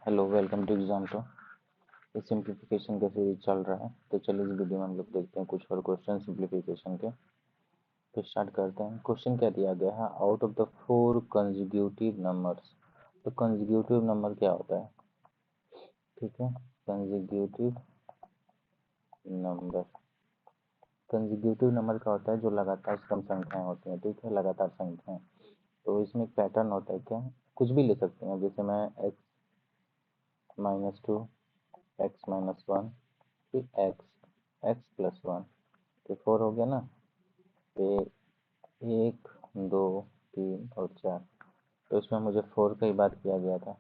Hello, welcome to exam two. ये simplification का series चल रहा है, तो चलिए इस वीडियो में हम लोग देखते हैं कुछ और क्वेश्चन सिंप्लीफिकेशन के। तो स्टार्ट करते हैं। क्वेश्चन क्या दिया गया है, out of the 4 consecutive numbers. तो कंसेक्यूटिव नंबर क्या होता है, ठीक है। कंसेक्यूटिव नंबर, कंसेक्यूटिव नंबर क्या होता है, जो लगातार सम संख्याएं होती हैं, ठीक है, लगातार संख्याएं। तो इसमें एक पैटर्न होता है, क्या कुछ भी ले सकते हैं, जैसे मैं x-2, x-1, फिर x+1, तो 4 हो गया ना। ये 1, 2, 3 और 4, तो इसमें मुझे 4 का ही बात किया गया था।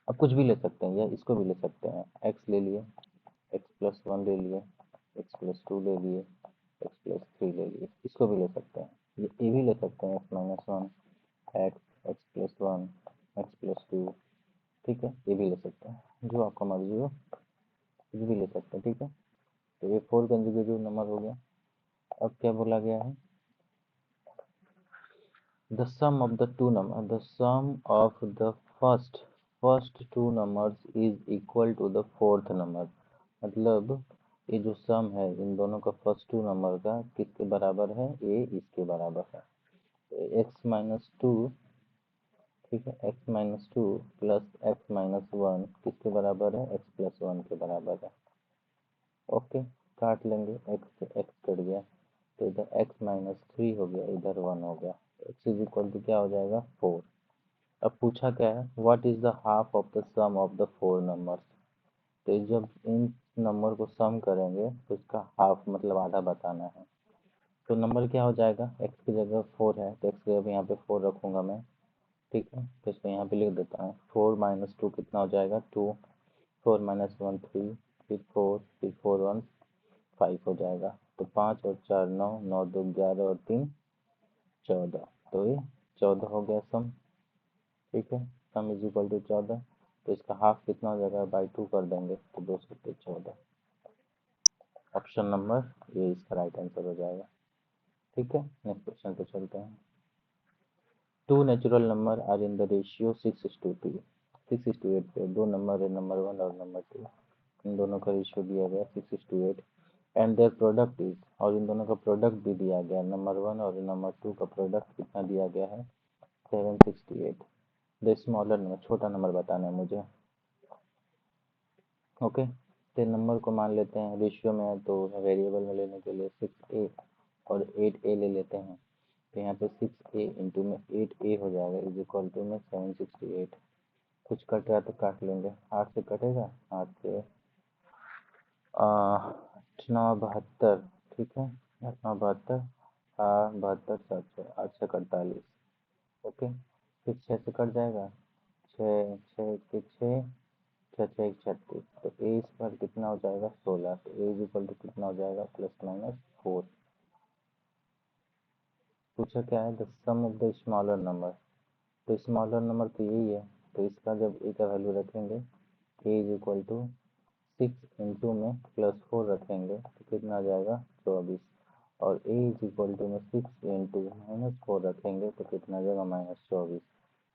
अब कुछ भी ले सकते हैं, या इसको भी ले सकते हैं। x ले लिए, x+1 ले लिए, x+2 ले लिए, x+3 ले लिए, इसको भी ले सकते हैं। ये भी ले सकते हैं, x-1, x+1, x+2, ठीक है, ये भी ले सकते हैं, जो आपका मर्जी हो, कुछ भी ले सकते हैं, ठीक है। तो ये 4 कंसेक्यूटिव नंबर हो गया। अब क्या बोला गया है, the sum of the two number, the sum of the first two numbers is equal to the fourth number। मतलब ये जो सम है इन दोनों का फर्स्ट टू नंबर का किसके बराबर है, ये इसके बराबर है। x-2, ठीक है, x-2 प्लस x-1 किसके बराबर है, x+1 के बराबर है। ओके, काट लेंगे, x से x कट गया, तो इधर x-3 हो गया, इधर 1 हो गया। x इज इक्वल टू क्या हो जाएगा, 4। अब पूछा क्या है, what is the half of the sum of the 4 numbers. तो जब इन नंबर को सम करेंगे तो इसका हाफ मतलब आधा बताना है। तो नंबर क्या हो जाएगा, x की जगह 4 है, तो x की जगह यहाँ पे 4 रखूंगा मैं, ठीक है। तो इसको यहाँ पे लिख देता हूँ, 4 - 2 कितना हो जाएगा, 2, 4 - 1 3, फिर 4, फिर 4 1 5 हो जाएगा। तो 5 और 4 9, 9 2 11 और 3 14, तो ये 14 हो गया सम, ठीक है। सम इज इक्वल टू 14, तो इसका हाफ कितना हो जाएगा, बाई 2 कर देंगे, तो 2 से 14। ऑप्शन नंबर ये इसका राइट आंसर हो जाएगा, ठीक है। नेक्स्ट क्वेश्चन पे चलते हैं। Two natural number are in the ratio 6:2। 6:8 पे दो नंबर है, नंबर 1 और नंबर 2, इन दोनों का रेशियो दिया गया 6:8, एंड देयर प्रोडक्ट इज, और इन दोनों का प्रोडक्ट भी दिया गया, नंबर 1 और नंबर 2 का प्रोडक्ट कितना दिया गया है, 768। द स्मॉलर नंबर, छोटा नंबर बताना है मुझे, ओके। तो नंबर को मान लेते हैं, रेशियो में है तो वेरिएबल में लेने के लिए 6a और 8a ले लेते हैं। तो यहाँ पे 6a इंटू में 8a हो जाएगा, इज इक्वल टू में 768। कुछ कट रहा तो काट लेंगे, 8 से कटेगा, 8 से 8×9 = 72, ठीक है, 8×9 = 72, 72 7 8 से 48, ओके। फिर 6 से कट जाएगा, 6 6 के 6, 6 6 36, तो ए इस पर कितना हो जाएगा, 16। तो ए इज इक्वल टू कितना हो जाएगा, +/4। पूछा क्या है, the sum of the smaller number. तो स्मॉलर नंबर तो यही है, तो इसका जब ए का वैल्यू रखेंगे, ए इज इक्वल टू 6 इंटू में +4 रखेंगे तो कितना आ जाएगा, 24। और ए इज इक्वल टू में 6 इंटू -4 रखेंगे तो कितना आ जाएगा, -24।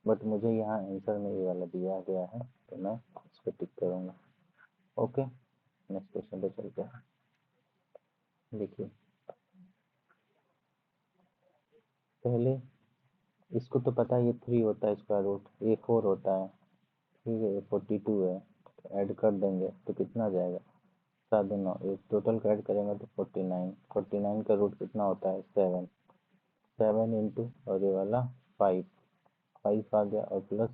बट मुझे यहाँ आंसर में ये वाला दिया गया है, तो मैं इस पर टिक करूँगा, ओके। नेक्स्ट क्वेश्चन पे चलते हैं। देखिए, पहले इसको तो पता है, ये 3 होता है स्क्वायर रूट, ये 4 होता है, ठीक है, ये 42 है, तो ऐड कर देंगे तो कितना आ जाएगा, 7 9, ये टोटल का ऐड करेंगे तो 49। 49 का रूट कितना होता है, 7। 7 इंटू और ये वाला 5, 5 आ गया, और प्लस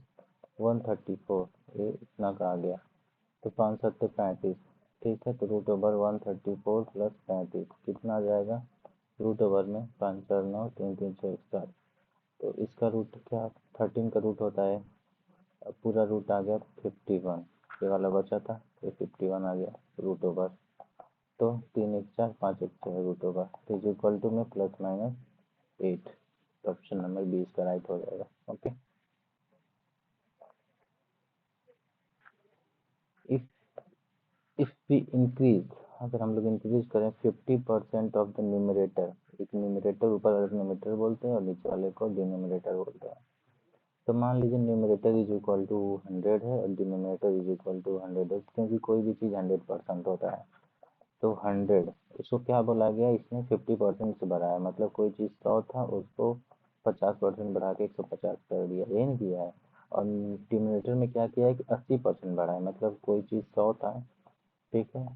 134, ये इतना का आ गया, तो 5 7 35, ठीक है। तो √134 प्लस 35 कितना आ जाएगा, रूट ओवर में 5 4 9 3 3 6 7, तो इसका रूट क्या, 13 का रूट होता है। अब पूरा रूट आ गया 51, ये वाला बचा था, तो 51 आ गया रूट ओवर, तो 3 1 4 5 1 6 रूट ओवर, तो इज इक्वल टू में +/8। तो ऑप्शन नंबर बी इसका राइट हो जाएगा, okay. If if we increase, अगर हम लोग इंक्रीज करें 50% ऑफ द न्यूमरेटर, एक न्यूमरेटर ऊपर वाले न्यूमरेटर बोलते हैं और नीचे वाले को डिनोमिनेटर बोलते हैं। तो मान लीजिए न्यूमरेटर इज इक्वल टू 100 है और डिनोमिनेटर इज इक्वल टू 100 है, क्योंकि कोई भी चीज़ 100% होता है। तो 100 इसको क्या बोला गया, इसने 50% से बढ़ाया, मतलब कोई चीज़ 100 था उसको 50% बढ़ा के 150 कर दिया, ये नहीं किया है। और डिनोमिनेटर में क्या किया है कि 80% बढ़ाया, मतलब कोई चीज़ 100 था, ठीक है,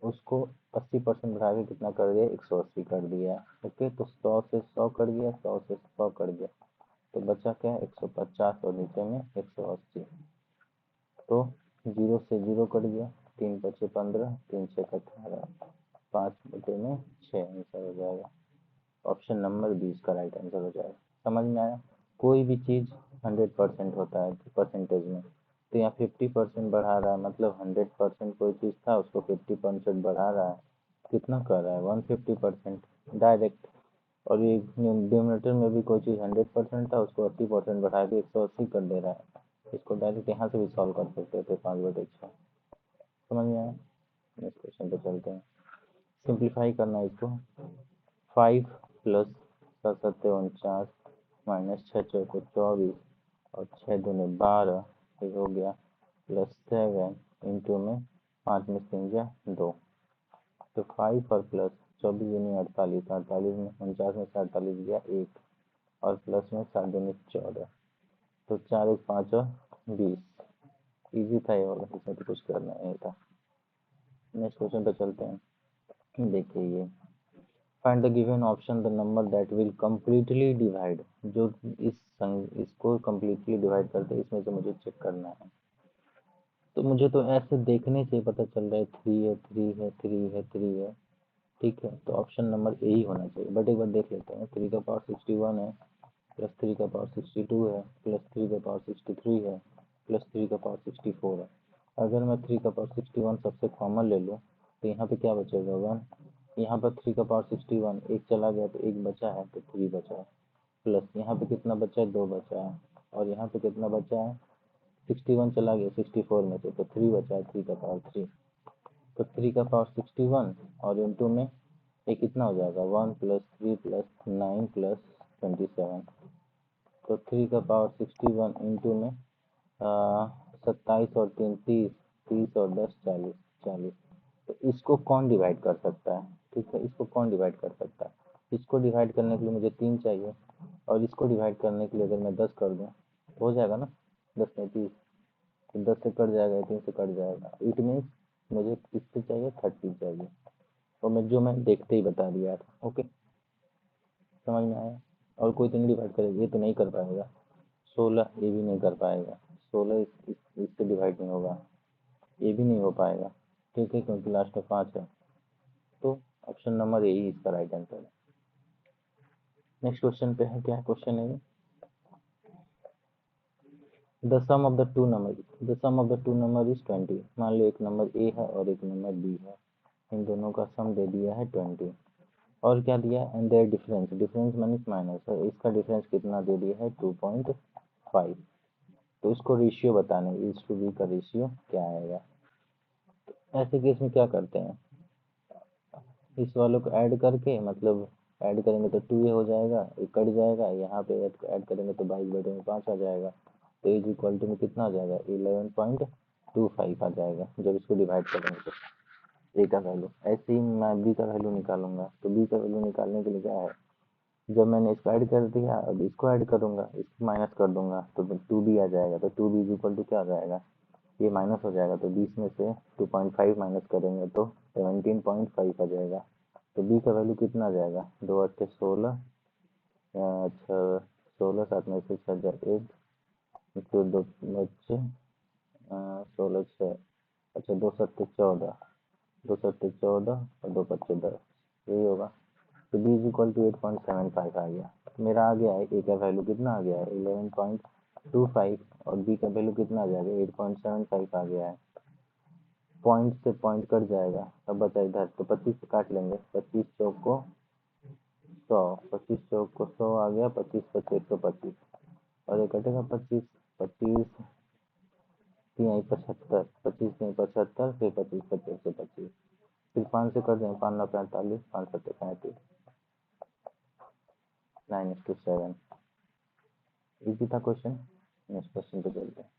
उसको 80% बढ़ा के कितना कर दिया, 180 कर दिया। ओके, तो 100 से 100 कट गया, 100 से 100 कट गया, तो बचा क्या, 150 और नीचे में 180। तो 0 से 0 कट गया, 3 बचे 15, 3 6 18, 5 बटे में 6 आंसर हो जाएगा। ऑप्शन नंबर 20 का राइट आंसर हो जाएगा। समझ में आया? कोई भी चीज़ 100% होता है परसेंटेज में, तो यहाँ 50% बढ़ा रहा है, मतलब 100% कोई चीज़ था उसको 50% बढ़ा रहा है, कितना कर रहा है, 150% डायरेक्ट। और ये डिनोमिनेटर में भी कोई चीज़ 100% था उसको 80% बढ़ा के 180 कर दे रहा है। इसको डायरेक्ट यहाँ से भी सॉल्व कर सकते थे, 5/6। समझ में आया? नेक्स्ट क्वेश्चन पे चलते हैं। सिंप्लीफाई करना है इसको। 5 प्लस 7×7 = 49 माइनस 6×4 = 24 और 6×2 = 12, ये हो गया, प्लस 7 इंटू में 5 में 3 2, तो 5 और प्लस 24 × 48, 48 में 49 में से 48 गया 1, और प्लस में 7×2 = 14, तो 4 1 5 और 20। इजी था ये वाला, इसमें तो कुछ करना नहीं था। नेक्स्ट क्वेश्चन पे चलते हैं। देखिए ये, find the given option the number that will completely divide, जो इसको कम्प्लीटली डिवाइड करते हैं, इसमें से मुझे चेक करना है। तो मुझे तो ऐसे देखने से पता चल रहा है 3 है, 3 है, 3 है, 3 है, ठीक है, तो ऑप्शन नंबर ए ही होना चाहिए। बट एक बार देख लेते हैं। 3 का पावर 61 है, प्लस 3 का पावर 62 है, प्लस 3 का पावर 63 है, प्लस 3 का पावर 64 है। अगर मैं 3 का पावर 61 सबसे कॉमन ले लूँ तो यहाँ पे क्या बचेगा, 1। यहाँ पर 3 का पावर 61 एक चला गया तो एक बचा है, तो 3 बचा है, प्लस यहाँ पे कितना बचा है, 2 बचा है, और यहाँ पे कितना बचा है, 61 चला गया 64 में से, तो 3 बचा है, 3 का पावर 3। तो 3 का पावर 61 और इंटू में ये कितना हो जाएगा, 1 प्लस 3 प्लस 9 प्लस 27, तो 3 का पावर 61 इंटू में 27 और 3 30, 30 और 10 40, 40। तो इसको कौन डिवाइड कर सकता है, ठीक है, इसको कौन डिवाइड कर सकता है। इसको डिवाइड करने के लिए मुझे 3 चाहिए, और इसको डिवाइड करने के लिए अगर मैं 10 कर दूँ तो हो जाएगा ना, 10 में 30, तो 10 से कट जाएगा, 3 से कट जाएगा, इट मीन्स मुझे किससे चाहिए, 30 चाहिए। और मैं देखते ही बता दिया था। ओके, समझ में आया? और कोई तो नहीं डिवाइड करेगा, ये तो नहीं कर पाएगा। 16 ये भी नहीं कर पाएगा, 16 इससे डिवाइड नहीं होगा, ये भी नहीं हो पाएगा, ठीक है, क्योंकि लास्ट में 5 है। तो ऑप्शन नंबर यही इसका राइट आंसर है। नेक्स्ट क्वेश्चन पे है, क्या क्वेश्चन है ये, the sum of the two number is 20। मान लो एक नंबर ए है और एक नंबर बी है, इन दोनों का सम दे दिया है 20, और क्या दिया है, and their difference means minus है, इसका डिफरेंस कितना दे दिया है, 2.5। तो इसको रेशियो बताना है, इज टू बी का रेशियो क्या आएगा। तो ऐसे केस में क्या करते हैं, इस वालों को ऐड करके, मतलब ऐड करेंगे तो 2 हो जाएगा, ये कट जाएगा, यहाँ पे ऐड करेंगे तो 22/5 आ जाएगा, तो इज इक्वल टू में कितना आ जाएगा, 11.25 आ जाएगा जब इसको डिवाइड करेंगे तो। ए का वैल्यू, ऐसे ही मैं बी का वैल्यू निकालूंगा, तो बी का वैल्यू निकालने के लिए क्या है, जब मैंने इसको ऐड कर दिया, अब इसको ऐड करूंगा, इसको माइनस कर दूंगा, तो 2b आ जाएगा, तो 2b इज इक्वल टू क्या आ जाएगा, ये माइनस हो जाएगा, तो 20 में से 2.5 माइनस करेंगे तो 17.5 आ जाएगा। तो बी का वैल्यू कितना आ जाएगा, 2×8 = 16, अच्छा 16, 7 में से 6 जाए 1, फिर 2 बच्चे 16 6, अच्छा 2×7 = 14, 2×7 = 14 और 2×5 = 10, यही होगा। तो b इज इक्वल टू 8.75 आ गया, मेरा आ गया है। ए का वैल्यू कितना आ गया है, 11.25, और बी का वैल्यू कितना आ जाएगा, 8.75 आ गया है। पॉइंट से पॉइंट कट जाएगा, अब बचा इधर, तो 25 से काट लेंगे, 25 चौक को 100, 25 चौक को 100 आ गया, 25 × 125, और ये कटेगा 25, 25 3 75, 25 3 75, फिर 25 25 से 25, फिर 5 से कट देंगे, 5 9 45, 5 7 35, 9:7। इजी था क्वेश्चन। नेक्स्ट क्वेश्चन पे चलते हैं।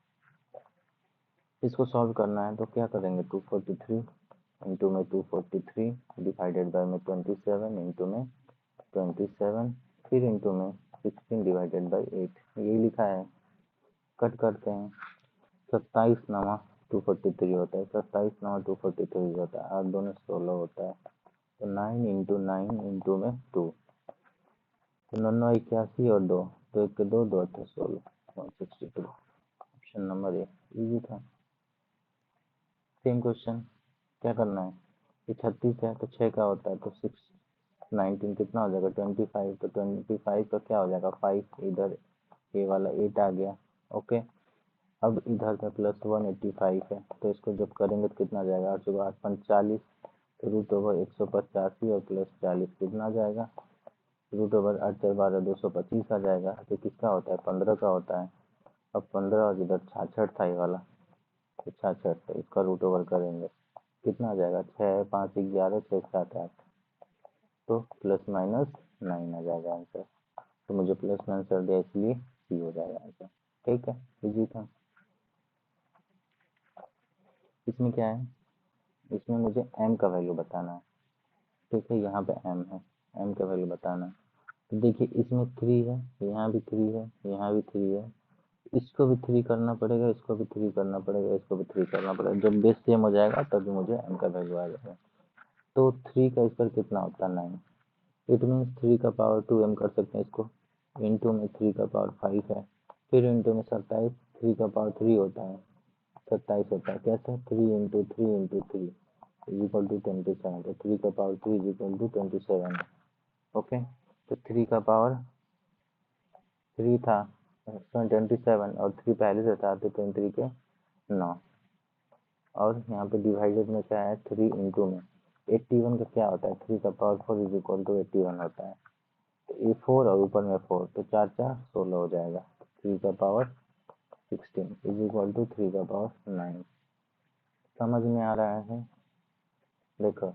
इसको सॉल्व करना है तो क्या करेंगे, 243 इंटू में 243 डिवाइडेड बाय में 27 इंटू में 27 फिर इंटू में 16 डिवाइडेड बाई 8, यही लिखा है। कट करते हैं, 27 नवा 243 होता है, 27 नवा 243 होता है, 8 दूनी 16 होता है, तो 9 इंटू 9 इंटू में 2, तो 9 81 और 2, तो 1 के 2 2 8 16, 162। ऑप्शन नंबर ए इजी था। सेम क्वेश्चन, क्या करना है, ये 36 है तो 6 का होता है, तो 6 19 कितना हो जाएगा 25, तो 25 का क्या हो जाएगा 5, इधर ये वाला 8 आ गया। ओके, अब इधर का प्लस 185 है, तो इसको जब करेंगे तो कितना आ जाएगा, 8 चौका 8 45, तो रूट ओवर 185 और प्लस 40 कितना आ जाएगा, रूट ओवर 8 4 12 225 आ जाएगा। तो किसका होता है 15 का होता है। अब 15 और इधर 66 था ये वाला, तो 66, तो इसका रूट ओवर करेंगे कितना आ जाएगा, 6 5 11 6 7 8, तो प्लस माइनस 9 आ जाएगा आंसर। तो मुझे प्लस में आंसर दिया इसलिए सी हो जाएगा आंसर। ठीक है, इजी था। इसमें क्या है, इसमें मुझे m का वैल्यू बताना है। ठीक है, यहाँ पे m है, m का वैल्यू बताना है। तो देखिए इसमें 3 है, यहाँ भी 3 है, यहाँ भी 3 है, इसको भी 3 करना पड़ेगा, इसको भी 3 करना पड़ेगा, इसको भी 3 करना पड़ेगा। जब बेस सेम हो जाएगा तभी मुझे m का वैल्यू आ जाएगा। तो 3 का इस पर कितना होता है 9, इट मीन्स 3 का पावर 2m कर सकते हैं इसको, इंटू में 3 का पावर 5 है, फिर इंटू में 27, 3 का पावर 3 होता है, 27 होता है, कैसे 3 into 3 into 3 is equal to 27, तो 3 का power 3 is equal to 27। Okay, तो 3 का पावर 3 था 27 और 3 पहले से था, तो 23 के 9, और यहाँ पे डिवाइडेड में क्या है 3 इंटू में 81 का क्या होता है, 3 का पावर 4 इज इक्वल टू 81 होता है, तो ये 4 और ऊपर में 4, तो 4 4 16 हो जाएगा, 3 का पावर 16 इज इक्वल टू 3 का पावर 9। समझ में आ रहा है, देखो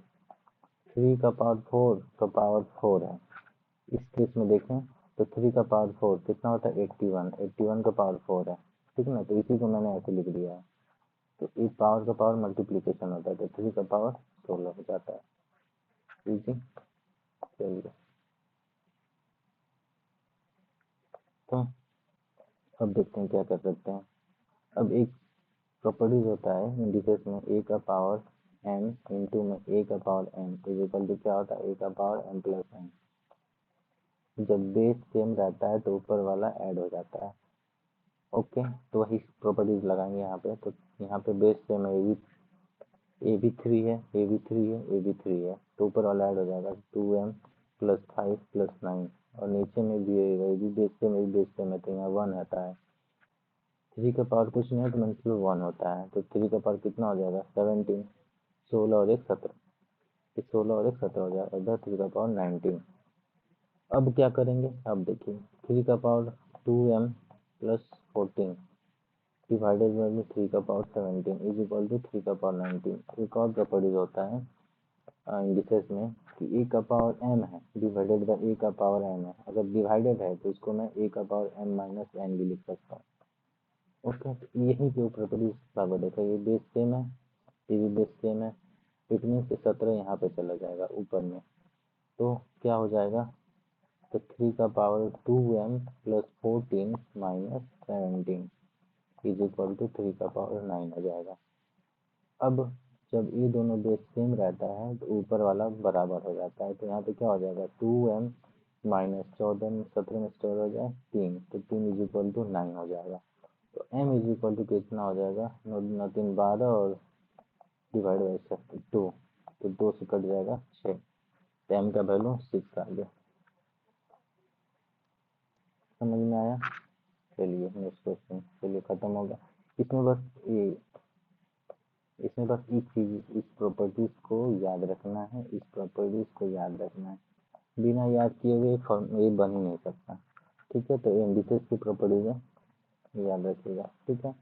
3 का पावर 4 का पावर 4 है, इस केस में देखें तो 3 का पावर 4 कितना होता है 81, 81 का पावर 4 है, ठीक ना, तो इसी को मैंने ऐसे लिख दिया है। तो इस पावर का पावर मल्टीप्लीकेशन होता है, तो 3 का पावर 16 हो जाता है। इजी, चलिए तो अब देखते हैं क्या कर सकते हैं। अब एक प्रॉपर्टीज होता है इंडिसेस में, ए का पावर m इंटू में ए का power m is equal to क्या होता है, ए का पावर m प्लस n। जब बेस सेम रहता है तो ऊपर वाला ऐड हो जाता है। ओके, तो वही प्रॉपर्टीज लगाएंगे यहाँ पे। तो यहाँ पे बेस सेम है, ए भी 3 है, ए भी 3 है, ए भी 3 है, तो ऊपर वाला ऐड हो जाएगा 2m प्लस 5 प्लस 9, और नीचे में भी ये भी बेस सेम, ये भी बेस सेम है, तो यहाँ 1 आता है। 3 का पावर कुछ नहीं है तो मतलब 1 होता है, तो 3 का पावर कितना हो जाएगा 17, 16 और 1 17, 16 और 1 17 हो जाएगा, इधर 3 का पावर 19। अब क्या करेंगे, अब देखिए 3 का power 2m plus 14 divided by 3 का पावर 17 इज इक्वल टू 3 का पावर 19। एक और प्रॉपर्टीज होता है इंडिसेस में कि ए का पावर m है डिवाइडेड बाई ए का पावर m है, अगर डिवाइडेड है तो इसको मैं ए का पावर m माइनस n भी लिख सकता हूँ। ओके, तो यही जो प्रॉपर्टीज लागू देखा, ये बेस सेम है, ये भी बेस सेम है, इट मीन्स 17 यहाँ पे चला जाएगा ऊपर में, तो क्या हो जाएगा, तो 3 का power 2m plus 14 minus 17 is equal to 3 का पावर 9 हो जाएगा। अब जब ये दोनों बेस सेम रहता है तो ऊपर वाला बराबर हो जाता है, तो यहाँ पे क्या हो जाएगा 2m माइनस 14 में 17 में स्टोर हो जाए 3, तो 3 इज इक्वल टू 9 हो जाएगा। तो m इज इक्वल टू कितना हो जाएगा, 9 3 12 और डिवाइड बाई 2, तो 2 से कट जाएगा 6, तो m का वैल्यू 6 आ गया। समझ में आया, चलिए नेक्स्ट क्वेश्चन, चलिए खत्म होगा। इसमें बस ये, इसमें बस एक चीज, इस प्रॉपर्टीज को याद रखना है, इस प्रॉपर्टीज को याद रखना है, बिना याद किए हुए ये बन ही नहीं सकता। ठीक है, तो इंडिसेस की प्रॉपर्टीज है, याद रखिएगा। ठीक है।